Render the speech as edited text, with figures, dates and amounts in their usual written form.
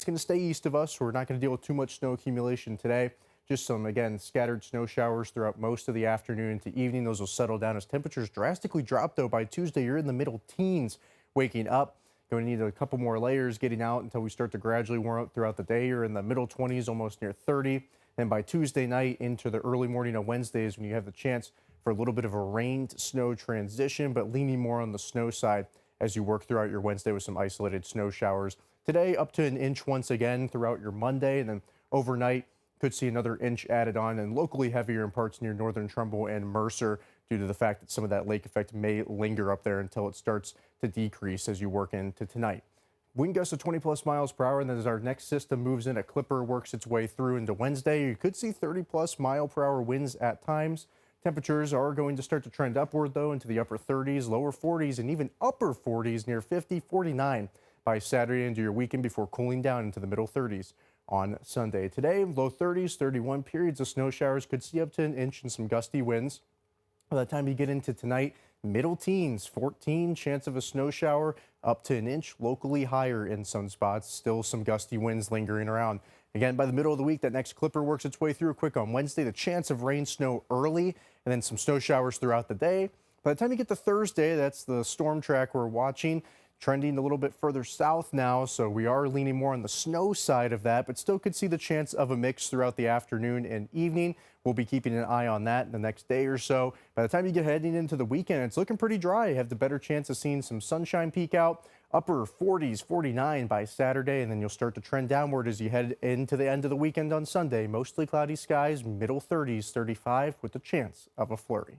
going to stay east of us, so we're not going to deal with too much snow accumulation today. Just some, again, scattered snow showers throughout most of the afternoon into evening. Those will settle down as temperatures drastically drop, though. By Tuesday, you're in the middle teens waking up. Going to need a couple more layers getting out until we start to gradually warm up throughout the day. You're in the middle 20s, almost near 30. Then by Tuesday night into the early morning of Wednesday is when you have the chance for a little bit of a rain to snow transition, but leaning more on the snow side as you work throughout your Wednesday with some isolated snow showers. Today, up to an inch once again throughout your Monday, and then overnight, could see another inch added on and locally heavier in parts near northern Trumbull and Mercer due to the fact that some of that lake effect may linger up there until it starts to decrease as you work into tonight. Wind gusts of 20+ miles per hour, and then as our next system moves in, a clipper works its way through into Wednesday. You could see 30+ mile per hour winds at times. Temperatures are going to start to trend upward, though, into the upper 30s, lower 40s, and even upper 40s near 50, 49 by Saturday into your weekend before cooling down into the middle 30s on Sunday. Today, low 30s, 31 periods of snow showers, could see up to an inch and some gusty winds. By the time you get into tonight, middle teens, 14 chance of a snow shower, up to an inch, locally higher in some spots. Still some gusty winds lingering around. Again, by the middle of the week, that next clipper works its way through quick on Wednesday. The chance of rain, snow early, and then some snow showers throughout the day. By the time you get to Thursday, that's the storm track we're watching. Trending a little bit further south now, so we are leaning more on the snow side of that, but still could see the chance of a mix throughout the afternoon and evening. We'll be keeping an eye on that in the next day or so. By the time you get heading into the weekend, it's looking pretty dry. You have the better chance of seeing some sunshine peek out. Upper 40s, 49 by Saturday, and then you'll start to trend downward as you head into the end of the weekend on Sunday. Mostly cloudy skies, middle 30s, 35 with the chance of a flurry.